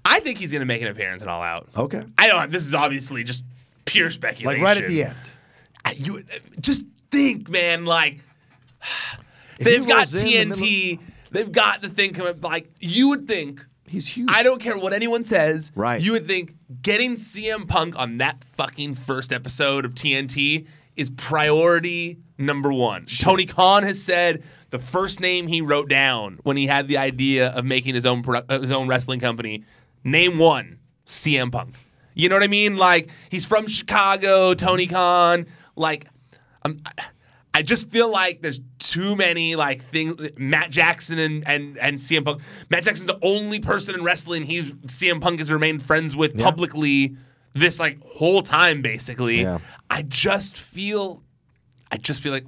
I think he's going to make an appearance at All Out. Okay. This is obviously just pure speculation. Like right at the end. You just think, man, like they've got TNT, they've got the thing coming. Like, you would think, he's huge. I don't care what anyone says. Right. You would think getting CM Punk on that fucking first episode of TNT is priority number one. Sure. Tony Khan has said the first name he wrote down when he had the idea of making his own wrestling company, name one, CM Punk. You know what I mean? Like, he's from Chicago, Tony Khan. Like, I just feel like there's too many like things. Matt Jackson and CM Punk. Matt Jackson's the only person in wrestling CM Punk has remained friends with publicly this like whole time, basically. Yeah. I just feel I just feel like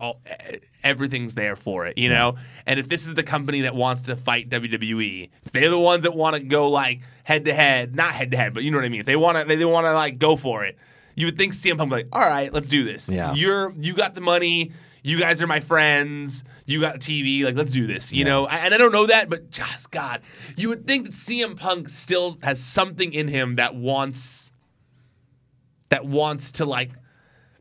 everything's there for it, you know? And if this is the company that wants to fight WWE, if they're the ones that want to go like head to head, not head to head, but you know what I mean? If they want to like go for it, you would think CM Punk would be like, all right, let's do this. Yeah. You got the money. You guys are my friends. You got TV. Like, let's do this, you know? And I don't know that, but just, God, you would think that CM Punk still has something in him that wants to, like,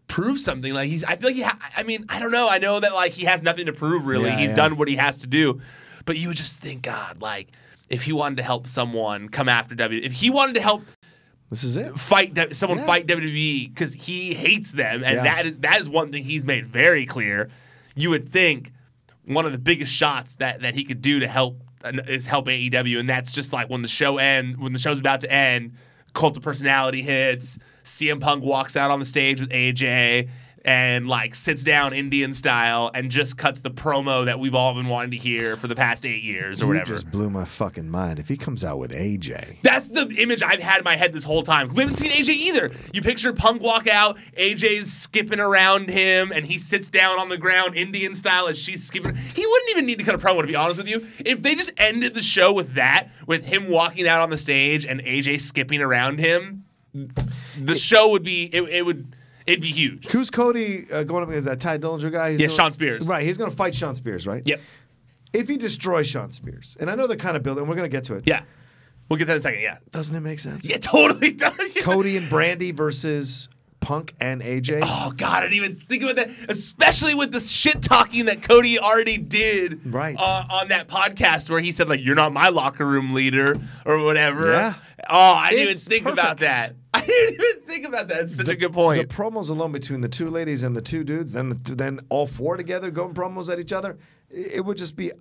prove something. Like, I feel like I don't know. I know that, like, he has nothing to prove, really. He's done what he has to do. But you would just think, God, like, if he wanted to help someone come after WWE, if he wanted to help this is it. Fight WWE because he hates them, and that is one thing he's made very clear. You would think one of the biggest shots that he could do to help is help AEW, and that's just like when the show's about to end, Cult of Personality hits, CM Punk walks out on the stage with AJ and like sits down Indian style and just cuts the promo that we've all been wanting to hear for the past 8 years or whatever. You just blew my fucking mind. If he comes out with AJ. That's the image I've had in my head this whole time. We haven't seen AJ either. You picture Punk walk out, AJ's skipping around him, and he sits down on the ground Indian style as she's skipping. He wouldn't even need to cut a promo, to be honest with you. If they just ended the show with that, with him walking out on the stage and AJ skipping around him, the show would be, it'd be huge. Who's Cody going up against that Ty Dillinger guy? Shawn Spears. Right, he's going to fight Shawn Spears, right? Yep. If he destroys Shawn Spears, and I know they're kind of building, we're going to get to it. Yeah. We'll get that in a second, yeah. Doesn't it make sense? Yeah, totally does. Cody and Brandy versus Punk and AJ. Oh, God, I didn't even think about that. Especially with the shit talking that Cody already did on that podcast where he said, like, you're not my locker room leader or whatever. Yeah. Oh, I didn't even think about that. I didn't even think about that. It's such a good point. The promos alone between the two ladies and the two dudes, then all four together going promos at each other, it would just be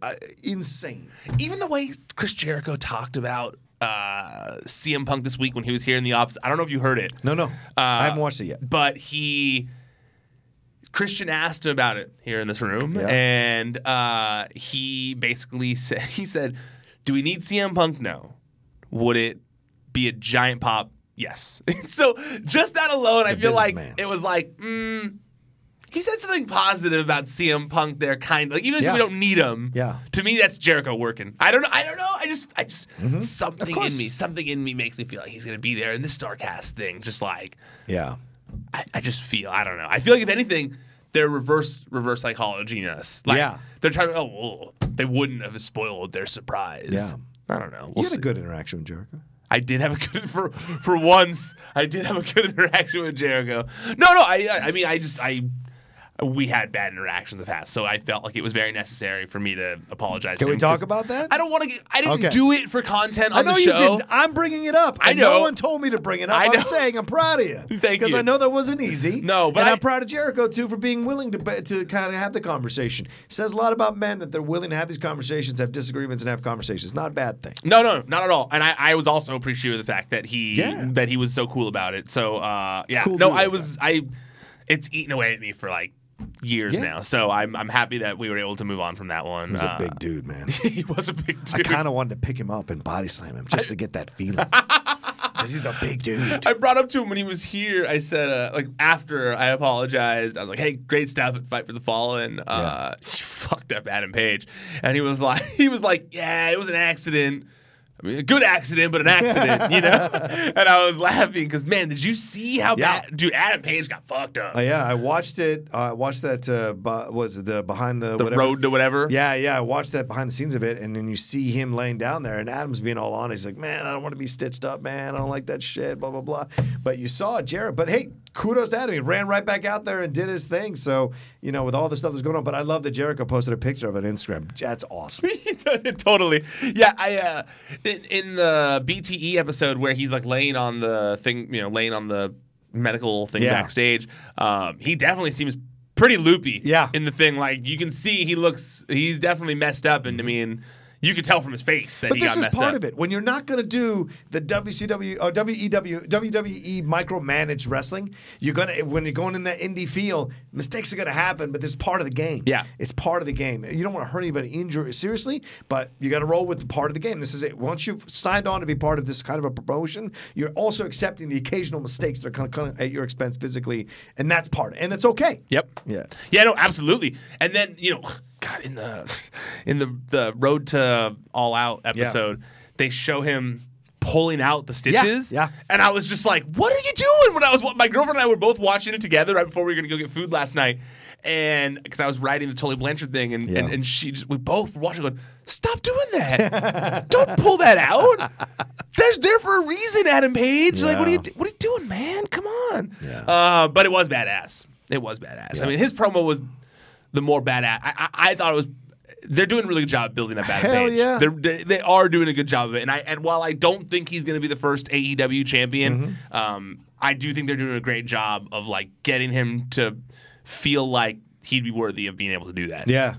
insane. Even the way Chris Jericho talked about CM Punk this week when he was here in the office. I don't know if you heard it. No. I haven't watched it yet. But Christian asked him about it here in this room, and he basically said, do we need CM Punk? No. Would it be a giant pop? Yes. So just that alone, I feel like it was like, he said something positive about CM Punk there, kind of like, even though we don't need him. Yeah. To me, that's Jericho working. I don't know. I just something in me makes me feel like he's gonna be there in this Starrcast thing. Just like, I just feel, I don't know. I feel like if anything, they're reverse psychology us. Like, they're trying to. They wouldn't have spoiled their surprise. Yeah. I don't know. You had a good interaction with Jericho. I did have a good for once. I did have a good interaction with Jericho. No. I mean, we had bad interaction in the past, so I felt like it was very necessary for me to apologize. Can we talk about that? I don't want to. I didn't do it for content on the show. I know you did. I'm bringing it up. I know. No one told me to bring it up. I'm saying I'm proud of you. Thank you. Because I know that wasn't easy. No, but I'm proud of Jericho too for being willing to kind of have the conversation. Says a lot about men that they're willing to have these conversations, have disagreements, and have conversations. Not a bad thing. No, not at all. And I was also appreciative of the fact that he was so cool about it. So Cool it's eaten away at me for like years now, so I'm happy that we were able to move on from that one. He was a big dude, man. He was a big dude. I kind of wanted to pick him up and body slam him just to get that feeling. Because he's a big dude. I brought up to him when he was here. I said, like, after I apologized, I was like, "Hey, great stuff at Fight for the Fallen. Fucked up Adam Page," and he was like, "Yeah, it was an accident." I mean, a good accident, but an accident, you know? And I was laughing because, man, did you see how bad? Dude, Adam Page got fucked up. I watched it. I watched that, was it the behind the whatever? Road to whatever? Yeah, I watched that behind the scenes of it, and then you see him laying down there, and Adam's being all on. He's like, man, I don't want to be stitched up, man. I don't like that shit, blah, blah, blah. But you saw Jared. But, hey, kudos to Adam. He ran right back out there and did his thing. So, you know, with all the stuff that's going on. But I love that Jericho posted a picture of it on Instagram. That's awesome. Totally. Yeah, in the BTE episode where he's like laying on the thing, you know, laying on the medical thing backstage, he definitely seems pretty loopy in the thing. Like, you can see he's definitely messed up. And I mean, you could tell from his face that he got messed up. But this is part of it. When you're not going to do the WCW or WWE micromanaged wrestling, when you're going in that indie feel, mistakes are going to happen, but this is part of the game. Yeah. It's part of the game. You don't want to hurt anybody, injure seriously, but you got to roll with the part of the game. This is it. Once you've signed on to be part of this kind of a promotion, you're also accepting the occasional mistakes that are kind of at your expense physically, and that's part. And it's okay. Yep. Yeah. Yeah, no, absolutely. And then, God, in the Road to All Out episode, they show him pulling out the stitches. Yeah. And I was just like, what are you doing? My girlfriend and I were both watching it together right before we were going to go get food last night. And because I was writing the Tully Blanchard thing, and we both were watching going, stop doing that. Don't pull that out. There's there for a reason, Adam Page. Yeah. Like, what are you doing, man? Come on. Yeah. But it was badass. It was badass. Yeah. I mean, his promo was the more badass. I thought it was. They're doing a really good job of building up Adam Hell Page. yeah. They are doing a good job of it. And while I don't think he's going to be the first AEW champion, I do think they're doing a great job of like getting him to feel like he'd be worthy of being able to do that. Yeah.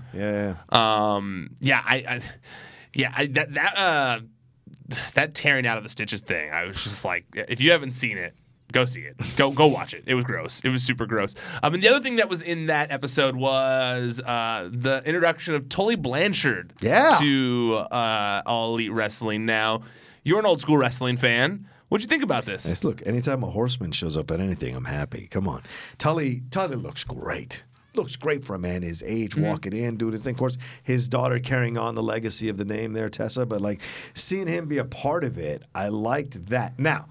That tearing out of the stitches thing, I was just like, if you haven't seen it, go see it. Go watch it. It was gross. It was super gross. And the other thing that was in that episode was the introduction of Tully Blanchard to All Elite Wrestling. Now, you're an old school wrestling fan. What'd you think about this? Nice. Look, anytime a horseman shows up at anything, I'm happy. Come on. Tully looks great. Looks great for a man his age, walking in, doing his thing. Of course, his daughter carrying on the legacy of the name there, Tessa. But like seeing him be a part of it, I liked that. Now,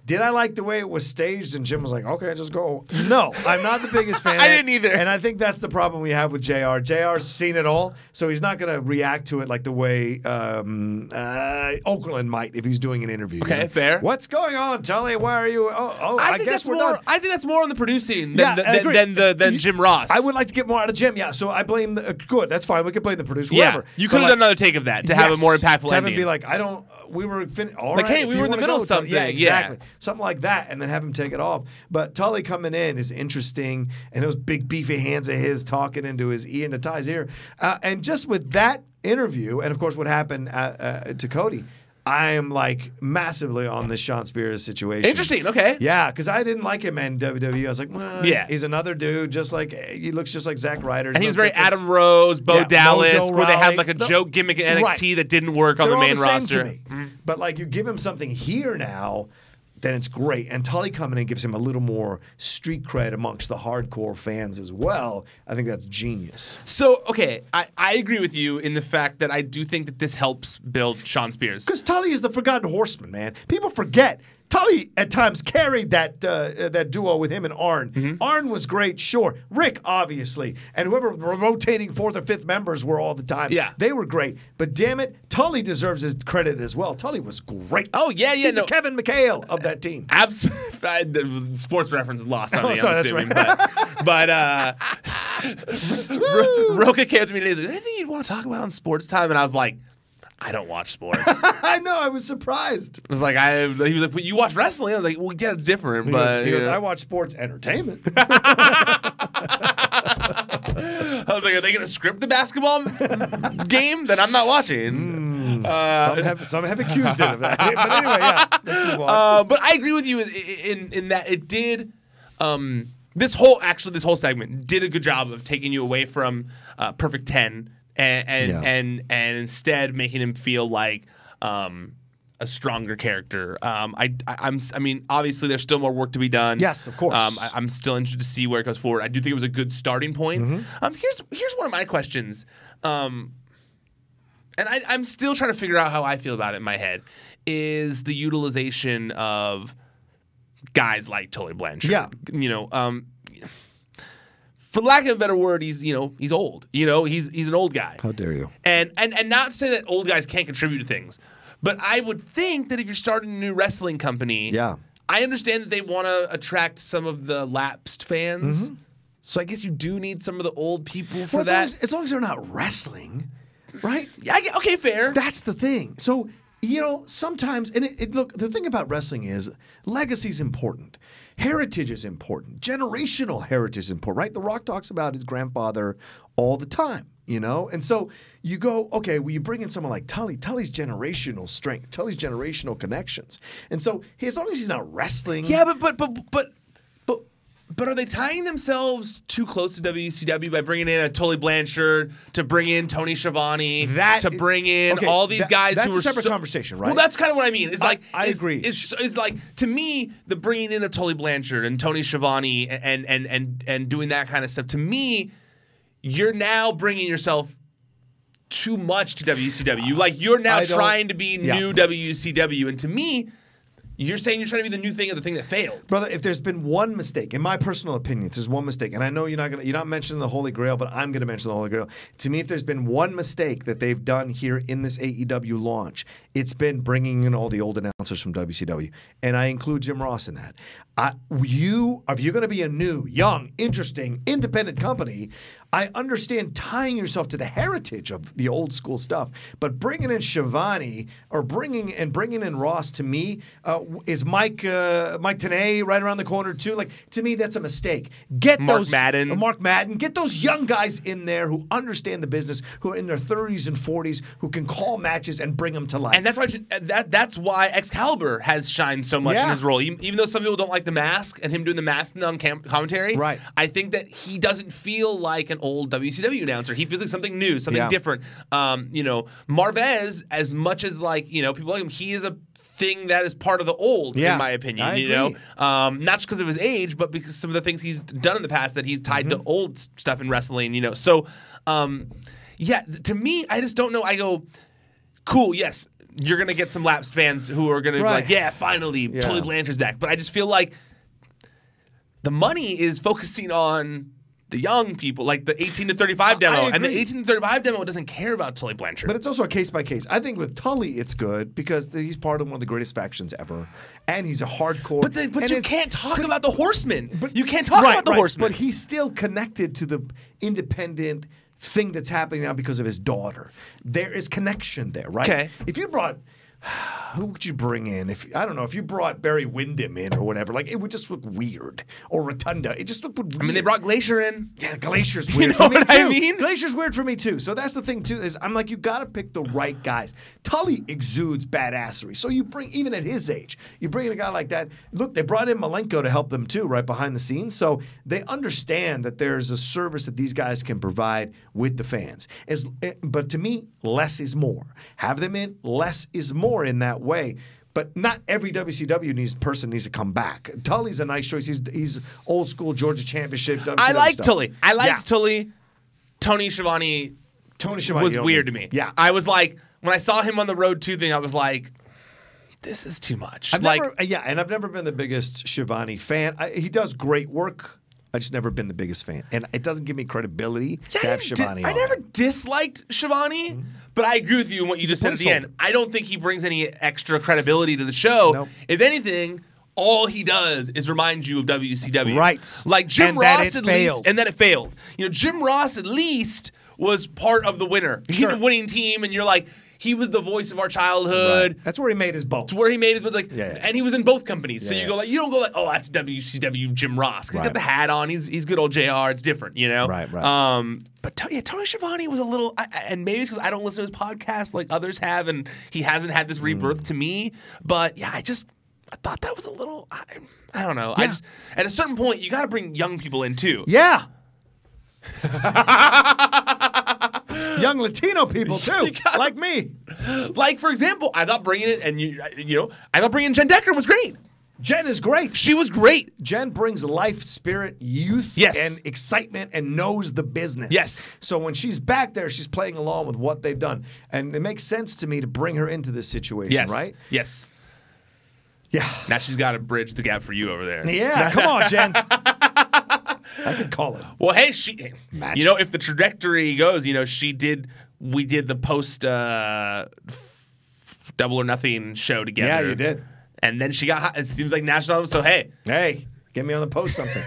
did I like the way it was staged? And Jim was like, okay, just go. No, I'm not the biggest fan. I didn't either. And I think that's the problem we have with JR. JR's seen it all, so he's not going to react to it like the way Okerlund might if he's doing an interview. Okay, fair. What's going on, Tully? Why are you? I guess we're more, done. I think that's more on the producing than Jim Ross. I would like to get more out of Jim. Yeah, so I blame. Good, that's fine. We can blame the producer. Yeah, whoever. you could have done another take of that to have a more impactful to have ending. him be like, we were all like, right, hey, we were in the middle of something. Yeah, exactly. Something like that, and then have him take it off. But Tully coming in is interesting, and those big beefy hands of his talking into his ear, into Ty's ear. And just with that interview, and of course what happened to Cody, I am like massively on this Sean Spears situation. Interesting, okay. Yeah, because I didn't like him in WWE. I was like, well, he's another dude, he looks just like Zack Ryder. And he was very Adam Rose, Bo Dallas, Mojo where they had Rawley. like a joke gimmick in NXT that didn't work on the main roster. To me. But like you give him something here now, then it's great. And Tully coming in gives him a little more street cred amongst the hardcore fans as well. I think that's genius. So, okay, I agree with you in the fact that I do think that this helps build Sean Spears. Because Tully is the forgotten horseman, man. People forget. Tully at times carried that duo with him and Arn. Arn was great, sure. Rick, obviously. And whoever rotating fourth or fifth members were all the time. Yeah. They were great. But damn it, Tully deserves his credit as well. Tully was great. Oh, yeah. He's the Kevin McHale of that team. Absolutely. Sports reference lost on me, sorry, I'm assuming. But Rocha came to me and he's like, anything you'd want to talk about on Sports Time? And I was like, I don't watch sports. I know. I was surprised. He was like, well, you watch wrestling? I was like, well, yeah, it's different. He goes, I watch sports entertainment. I was like, are they going to script the basketball game that I'm not watching? Some have accused him of that. But anyway, yeah, let's move on. But I agree with you in that it did. This whole segment did a good job of taking you away from Perfect 10. And instead making him feel like a stronger character. I mean, obviously there's still more work to be done. Yes, of course. I'm still interested to see where it goes forward. I do think it was a good starting point. Here's one of my questions, and I'm still trying to figure out how I feel about it in my head. Is the utilization of guys like Tully Blanchard? Yeah, for lack of a better word, he's old. He's an old guy. How dare you? And not to say that old guys can't contribute to things, but I would think that if you're starting a new wrestling company, I understand that they want to attract some of the lapsed fans. So I guess you do need some of the old people for that. As long as they're not wrestling, right? Yeah. Okay, fair. That's the thing. So sometimes, and look, the thing about wrestling is legacy's important. heritage is important. Generational heritage is important, right? The Rock talks about his grandfather all the time, you know? And so you go, okay, well, you bring in someone like Tully. Tully's generational strength. Tully's generational connections. And so as long as he's not wrestling. Yeah, but are they tying themselves too close to WCW by bringing in a Tully Blanchard, to bring in Tony Schiavone, to bring in all these guys that's who are a separate conversation, right? Well, that's kind of what I mean. It's like I agree. It's like, to me, the bringing in of Tully Blanchard and Tony Schiavone and doing that kind of stuff. To me, you're now bringing yourself too much to WCW. Like, you're now trying to be new WCW, and to me, you're saying you're trying to be the new thing of the thing that failed. Brother, if there's been one mistake, in my personal opinion, if there's one mistake, and I know you're not mentioning the Holy Grail, but I'm going to mention the Holy Grail. To me, if there's been one mistake that they've done here in this AEW launch, it's been bringing in all the old announcers from WCW. And I include Jim Ross in that. If you're going to be a new, young, interesting, independent company, I understand tying yourself to the heritage of the old school stuff, but bringing in Schiavone or bringing in Ross, to me, is Mike Tenay right around the corner too? Like, to me, that's a mistake. Get Mark Madden, get those young guys in there who understand the business, who are in their 30s and 40s, who can call matches and bring them to life. And that's why Excalibur has shined so much in his role, even though some people don't like the mask and him doing the mask on commentary. Right. I think that he doesn't feel like an old WCW announcer. He feels like something new, something different. Marvez, as much as people like him, he is a thing that is part of the old, in my opinion. I agree. Not just because of his age, but because some of the things he's done in the past that he's tied to old stuff in wrestling. So, to me, I just don't know. I go, cool, yes, you're gonna get some lapsed fans who are gonna be like, yeah, finally, Tully Blanchard's back. But I just feel like the money is focusing on the young people, like the 18 to 35 demo. And the 18 to 35 demo doesn't care about Tully Blanchard. But it's also a case by case. I think with Tully, it's good because he's part of one of the greatest factions ever. And he's a hardcore. But you can't talk about the Horsemen. You can't talk about the Horsemen. But he's still connected to the independent thing that's happening now because of his daughter. There is connection there, right? Okay. If you brought... Who would you bring in? If you brought Barry Windham in or whatever, like, it would just look weird. Or Rotunda, it just looked weird. I mean, they brought Glacier in. Yeah, Glacier's weird. You know what I mean? Glacier's weird for me too. So that's the thing too. Is I'm like, you got to pick the right guys. Tully exudes badassery. So you bring, even at his age, you bring in a guy like that. Look, they brought in Malenko to help them too, right behind the scenes. So they understand that there's a service that these guys can provide with the fans. But to me, less is more. Have them in, less is more in that way. But not every WCW person needs to come back. Tully's a nice choice. He's old school Georgia Championship WCW I like stuff. Tully. I liked Tully. Tony Schiavone was weird to me. Yeah. I was like, when I saw him on the Road 2 thing, I was like, this is too much. And I've never been the biggest Schiavone fan. He does great work. I just never been the biggest fan. And it doesn't give me credibility to have Schiavone on. I never disliked Schiavone, but I agree with you in what you just said at the end. I don't think he brings any extra credibility to the show. Nope. If anything, all he does is remind you of WCW. Right. Like Jim Ross at least. And then it failed. Jim Ross at least was part of the winner. He had a winning team, and you're like, he was the voice of our childhood. Right. That's where he made his bones. It's where he made his bones. And he was in both companies. So you don't go like, oh, that's WCW Jim Ross. He's got the hat on. He's good old JR. It's different, Right. But Tony Schiavone was a little, and maybe it's because I don't listen to his podcast like others have, and he hasn't had this rebirth to me. But I thought that was a little, I don't know. Yeah. At a certain point, you got to bring young people in too. Yeah. Young Latino people too, like me. Like, for example, I thought bringing it, and I thought bringing Jen Decker was great. Jen is great. She was great. Jen brings life, spirit, youth, and excitement, and knows the business. Yes. So when she's back there, she's playing along with what they've done, and it makes sense to me to bring her into this situation, right? Yes. Yeah. Now she's got to bridge the gap for you over there. Yeah. Come on, Jen. I could call it. Well, hey, if the trajectory goes, we did the post Double or Nothing show together. Yeah, you did. And then she got hot. It seems like national. So hey, get me on the post something.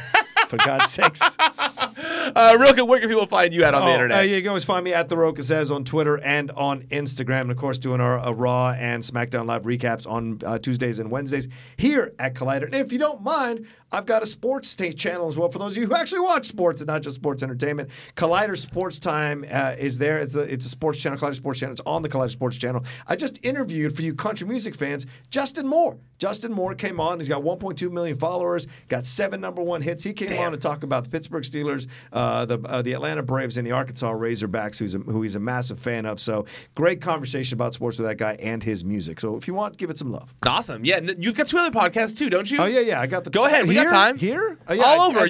For God's sakes. Real quick, where can people find you at on the internet? You can always find me at The Rocha Says on Twitter and on Instagram. And, of course, doing our Raw and SmackDown Live recaps on Tuesdays and Wednesdays here at Collider. And if you don't mind, I've got a sports channel as well for those of you who actually watch sports and not just sports entertainment. Collider Sports Time is there. It's a sports channel, Collider Sports Channel. It's on the Collider Sports Channel. I just interviewed, for you country music fans, Justin Moore. Justin Moore came on. He's got 1.2 million followers, got 7 #1 hits. He came on to talk about the Pittsburgh Steelers, the Atlanta Braves, and the Arkansas Razorbacks, who he's a massive fan of. So great conversation about sports with that guy and his music. So if you want, give it some love. Awesome. Yeah, you've got 2 other podcasts too, don't you? Oh, yeah. I got the. Go ahead. We got time. Here? Oh, yeah, all over.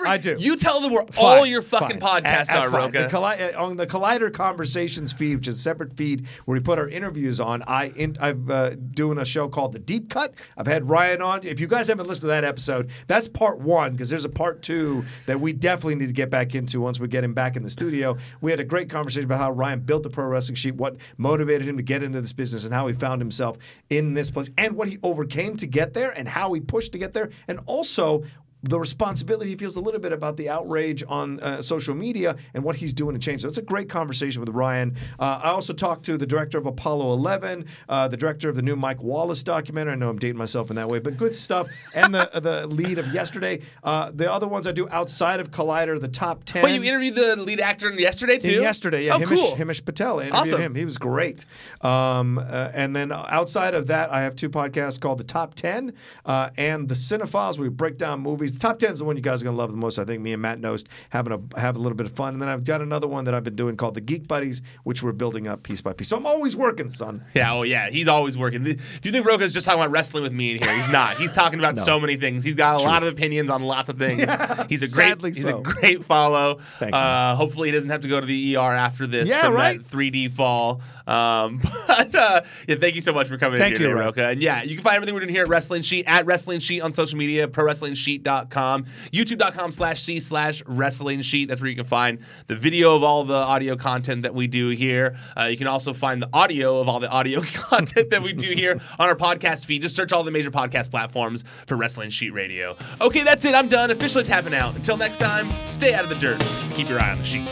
I do. You tell them where all your fucking podcasts are, Rocha. On the Collider Conversations feed, which is a separate feed where we put our interviews on, I'm doing a show called The Deep Cut. I've had Ryan on. If you guys haven't listened to that episode, that's part 1, because there's a part 2 that we definitely need to get back into once we get him back in the studio. We had a great conversation about how Ryan built the Pro Wrestling Sheet, what motivated him to get into this business, and how he found himself in this place, and what he overcame to get there, and how he pushed to get there, and also the responsibility he feels a little bit about the outrage on social media and what he's doing to change. So it's a great conversation with Ryan. I also talked to the director of Apollo 11, the director of the new Mike Wallace documentary. I know I'm dating myself in that way, but good stuff. And the lead of Yesterday. The other ones I do outside of Collider, the top 10. Wait, you interviewed the lead actor in Yesterday too? Yesterday, yeah. Oh, cool. Himish Patel. I interviewed him. He was great. And then outside of that, I have 2 podcasts called The Top 10 and The Cinephiles, where we break down movies. The Top 10 is the one you guys are going to love the most. I think me and Matt Nost have a little bit of fun. And then I've got another one that I've been doing called The Geek Buddies, which we're building up piece by piece. So I'm always working, son. Yeah, oh yeah, he's always working. If you think Rocha's just talking about wrestling with me in here, he's not. He's talking about so many things. He's got a lot of opinions on lots of things. Yeah, he's a great follow. Thanks, hopefully he doesn't have to go to the ER after this from that 3D fall. But thank you so much for coming in here, Rocha. And yeah, you can find everything we're doing here at Wrestling Sheet, at Wrestling Sheet on social media, ProWrestlingSheet.com, YouTube.com/C/Wrestling Sheet. That's where you can find the video of all the audio content that we do here. You can also find the audio of all the audio content that we do here on our podcast feed. Just search all the major podcast platforms for Wrestling Sheet Radio. Okay, that's it. I'm done. Officially tapping out. Until next time, stay out of the dirt. Keep your eye on the sheet.